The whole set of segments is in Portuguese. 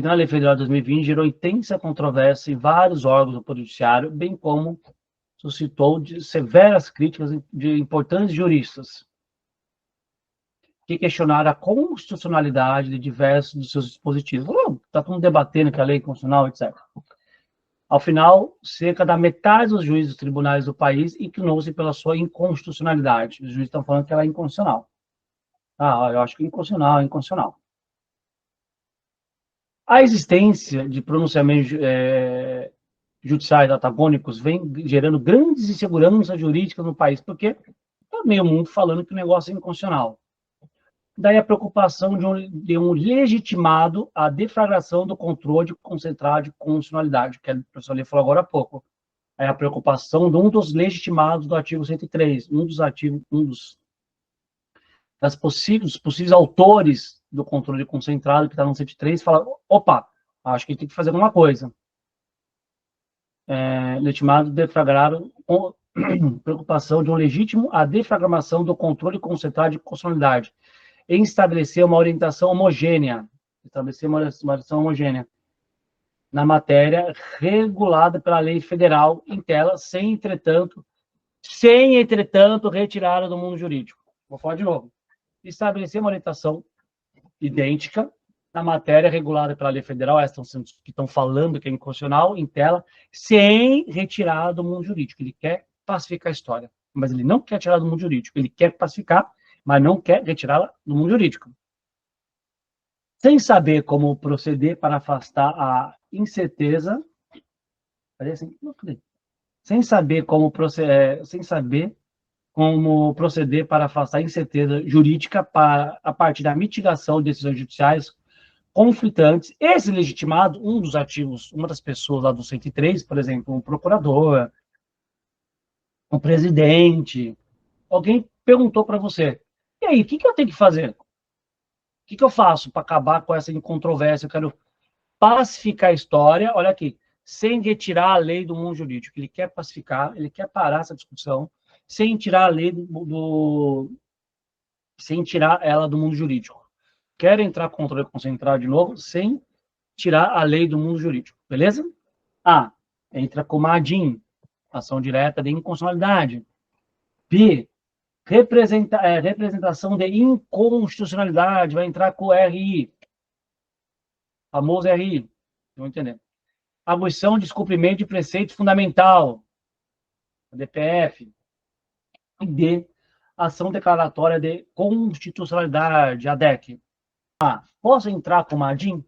na Lei Federal de 2020 gerou intensa controvérsia em vários órgãos do Poder Judiciário, bem como suscitou severas críticas de importantes juristas que questionaram a constitucionalidade de diversos dos seus dispositivos. Está todo mundo debatendo que a lei é inconstitucional, etc. Ao final, cerca da metade dos juízes dos tribunais do país inclinou-se pela sua inconstitucionalidade. Os juízes estão falando que ela é inconstitucional. Eu acho que é inconstitucional. A existência de pronunciamentos judiciais antagônicos vem gerando grandes inseguranças jurídicas no país, porque está meio mundo falando que o negócio é inconstitucional. Daí a preocupação de um legitimado a deflagração do controle concentrado de constitucionalidade, que o professor Lê falou agora há pouco. É a preocupação de um dos legitimados do artigo 103, dos possíveis autores do controle concentrado, que está no 103, fala, opa, acho que tem que fazer alguma coisa. Legitimados deflagraram preocupação de um legítimo a deflagração do controle concentrado de constitucionalidade, em estabelecer uma orientação homogênea, na matéria regulada pela lei federal em tela, sem, entretanto, retirada do mundo jurídico. Vou falar de novo. Estabelecer uma orientação idêntica na matéria regulada pela lei federal, essas que estão falando que é inconstitucional, em tela, sem retirada do mundo jurídico. Ele quer pacificar a história, mas ele não quer tirar do mundo jurídico. Ele quer pacificar, mas não quer retirá-la do mundo jurídico. Sem saber como proceder para afastar a incerteza, sem saber como proceder para afastar a incerteza jurídica a partir da mitigação de decisões judiciais conflitantes, esse legitimado, uma das pessoas lá do 103, por exemplo, um procurador, um presidente, alguém perguntou para você, e aí, o que eu tenho que fazer? O que eu faço para acabar com essa controvérsia? Eu quero pacificar a história, olha aqui, sem retirar a lei do mundo jurídico. Ele quer pacificar, ele quer parar essa discussão, sem tirar a lei sem tirar ela do mundo jurídico. Quer entrar com o controle concentrado de novo, sem tirar a lei do mundo jurídico, beleza? Entra com a ADIM, ação direta de inconstitucionalidade. B, representação de inconstitucionalidade, vai entrar com o RI, famoso RI, vão entender. Atribuição de descumprimento de preceito fundamental, a DPF. E D, ação declaratória de constitucionalidade, a DEC. Posso entrar com uma ADIM?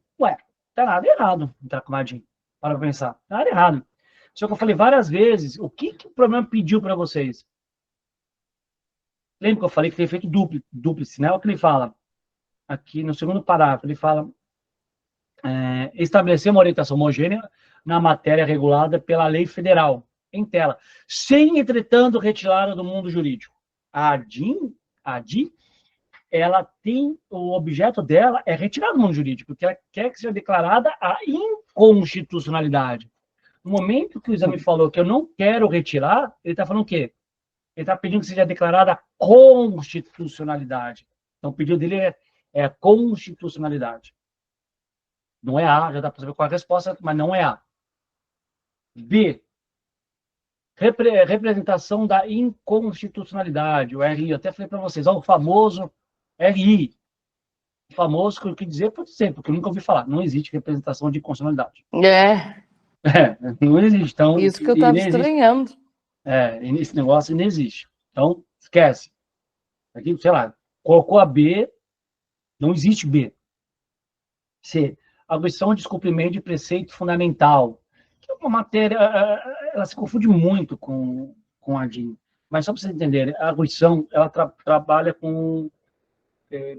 Tá nada errado entrar com uma ADIM, para pensar, nada errado. Só que eu falei várias vezes, o que o problema pediu para vocês? Lembra que eu falei que tem efeito dúplice, né? O que ele fala aqui no segundo parágrafo, ele fala estabelecer uma orientação homogênea na matéria regulada pela lei federal, em tela, sem, entretanto, retirada do mundo jurídico. A ADIM, ela tem, o objeto dela é retirar do mundo jurídico, porque ela quer que seja declarada a inconstitucionalidade. No momento que o exame falou que eu não quero retirar, ele está falando o quê? Ele está pedindo que seja declarada a constitucionalidade. Então, o pedido dele é a constitucionalidade. Não é A, já dá para saber qual é a resposta, mas não é A. B, representação da inconstitucionalidade, o RI. Eu até falei para vocês, o famoso RI. O famoso que eu quis dizer, pode ser, porque eu nunca ouvi falar. Não existe representação de inconstitucionalidade. Não existe. Então, isso que eu estava estranhando. Esse negócio não existe. Então, esquece. Aqui, sei lá, colocou a B, não existe B. C, atribuição de descumprimento de preceito fundamental. Que é uma matéria, ela se confunde muito com a ADIM. Mas só para vocês entenderem, a atribuição, ela trabalha com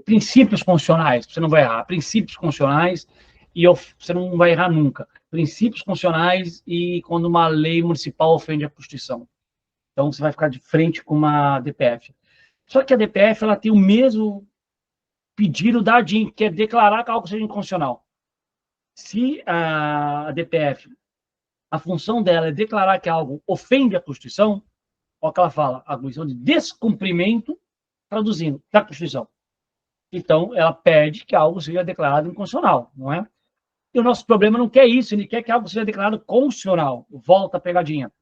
princípios constitucionais, você não vai errar. Princípios constitucionais, e você não vai errar nunca. Princípios constitucionais e quando uma lei municipal ofende a Constituição. Então, você vai ficar de frente com uma DPF. Só que a DPF, ela tem o mesmo pedido da ADIM, que é declarar que algo seja inconstitucional. Se a DPF, a função dela é declarar que algo ofende a Constituição, olha o que ela fala, a condição de descumprimento, traduzindo, da Constituição. Então, ela pede que algo seja declarado inconstitucional, não é? E o nosso problema não quer isso, ele quer que algo seja declarado constitucional. Volta a pegadinha.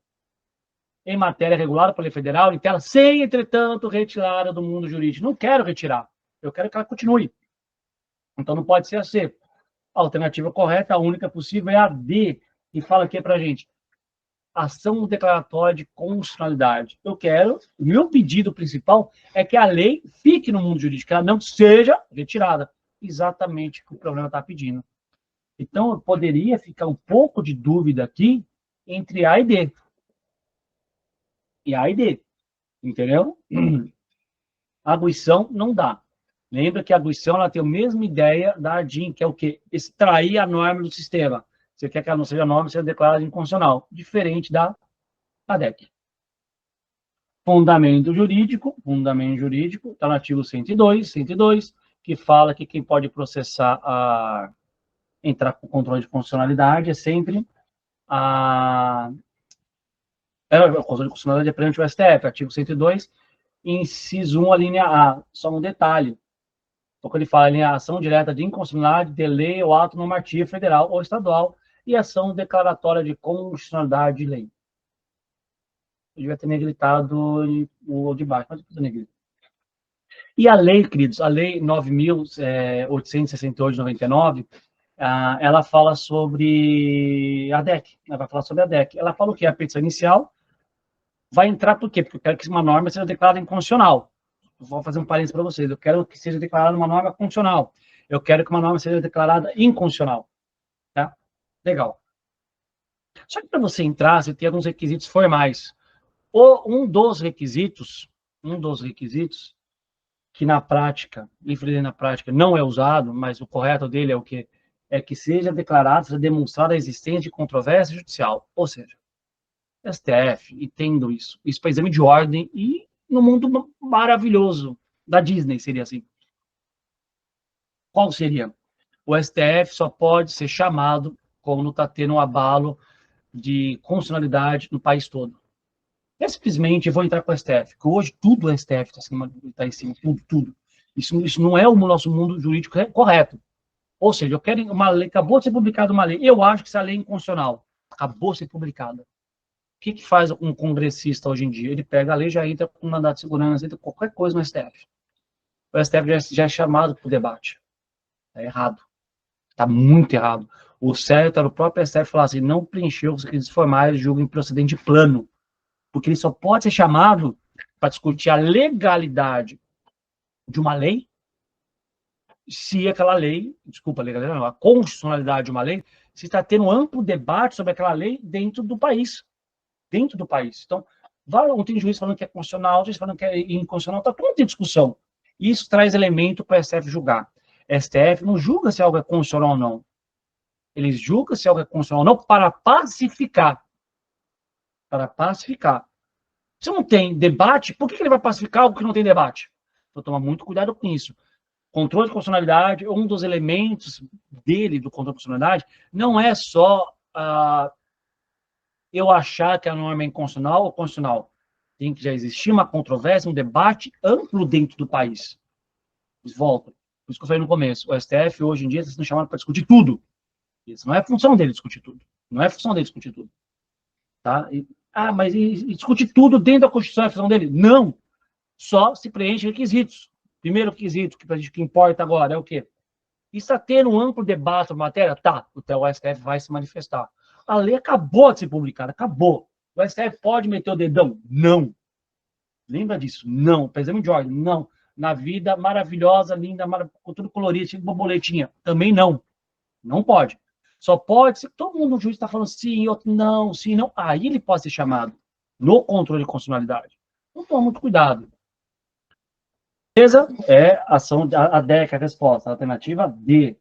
Em matéria regulada pela lei federal, em tela, sem, entretanto, retirada do mundo jurídico. Não quero retirar. Eu quero que ela continue. Então não pode ser a C. A alternativa correta, a única possível, é a D, que fala aqui pra gente. Ação declaratória de constitucionalidade. Eu quero, o meu pedido principal é que a lei fique no mundo jurídico, que ela não seja retirada. Exatamente o que o problema está pedindo. Então, eu poderia ficar um pouco de dúvida aqui entre A e D. E A e D. Entendeu? Arguição não dá. Lembra que a arguição ela tem a mesma ideia da ADIM, que é o quê? Extrair a norma do sistema. Você quer que ela não seja norma, seja declarada inconstitucional. Diferente da ADEC. Fundamento jurídico, está no artigo 102, que fala que quem pode processar entrar com controle de constitucionalidade é sempre o controle de constitucionalidade é perante o STF, artigo 102, inciso 1, a linha A. Só um detalhe. Quando ele fala em ação direta de inconstitucionalidade de lei ou ato normativo federal ou estadual e ação declaratória de constitucionalidade de lei. Eu devia ter negritado o de baixo, mas depois eu negrito. E a lei, queridos, a lei 9.868 de 99, ela fala sobre a DEC. Ela vai falar sobre a DEC. Ela fala o quê? A petição inicial vai entrar por quê? Porque eu quero que uma norma seja declarada inconstitucional. Vou fazer um parênteses para vocês. Eu quero que seja declarada uma norma constitucional. Eu quero que uma norma seja declarada inconstitucional. Tá? Legal. Só que para você entrar, você tem alguns requisitos formais. Um dos requisitos, que na prática, infelizmente na prática, não é usado, mas o correto dele é o quê? É que seja declarada, seja demonstrada a existência de controvérsia judicial. Ou seja, STF, e tendo isso para exame de ordem e no mundo maravilhoso da Disney, seria assim. Qual seria? O STF só pode ser chamado quando está tendo um abalo de constitucionalidade no país todo. Eu simplesmente vou entrar com o STF, que hoje tudo o STF está em cima, tudo. Isso não é o nosso mundo jurídico correto. Ou seja, eu quero uma lei, acabou de ser publicada uma lei, eu acho que essa lei é inconstitucional. Acabou de ser publicada. O que faz um congressista hoje em dia? Ele pega a lei, já entra com mandato de segurança, entra com qualquer coisa no STF. O STF já é chamado para o debate. Está errado. Está muito errado. O certo está no próprio STF falar assim, não preencheu os requisitos formais, julga improcedente plano. Porque ele só pode ser chamado para discutir a legalidade de uma lei se aquela lei, a constitucionalidade de uma lei, se está tendo um amplo debate sobre aquela lei dentro do país. Dentro do país. Então, tem juiz falando que é constitucional, juiz falando que é inconstitucional, está tudo em discussão. Isso traz elemento para o STF julgar. STF não julga se algo é constitucional ou não. Ele julga se algo é constitucional ou não para pacificar. Para pacificar. Se não tem debate, por que ele vai pacificar algo que não tem debate? Vou tomar muito cuidado com isso. Controle de constitucionalidade, um dos elementos dele, do controle de constitucionalidade, não é só eu achar que a norma é inconstitucional ou constitucional. Tem que já existir uma controvérsia, um debate amplo dentro do país. Volta. Por isso que eu falei no começo. O STF, hoje em dia, está sendo chamado para discutir tudo. Isso não é função dele discutir tudo. Não é função dele discutir tudo. Tá? Mas discutir tudo dentro da Constituição é a função dele? Não. Só se preenche requisitos. Primeiro requisito que importa agora é o quê? Está tendo um amplo debate sobre a matéria? Tá. O STF vai se manifestar. A lei acabou de ser publicada, acabou. O STF pode meter o dedão? Não. Lembra disso? Não. Para exame de ordem? Não. Na vida maravilhosa, linda, com tudo colorido, tipo borboletinha? Também não. Não pode. Só pode se todo mundo no juiz está falando sim, outro não, sim, não. Aí ele pode ser chamado no controle de constitucionalidade. Então, toma muito cuidado. Beleza? É ação, a DEC, a resposta. A alternativa D.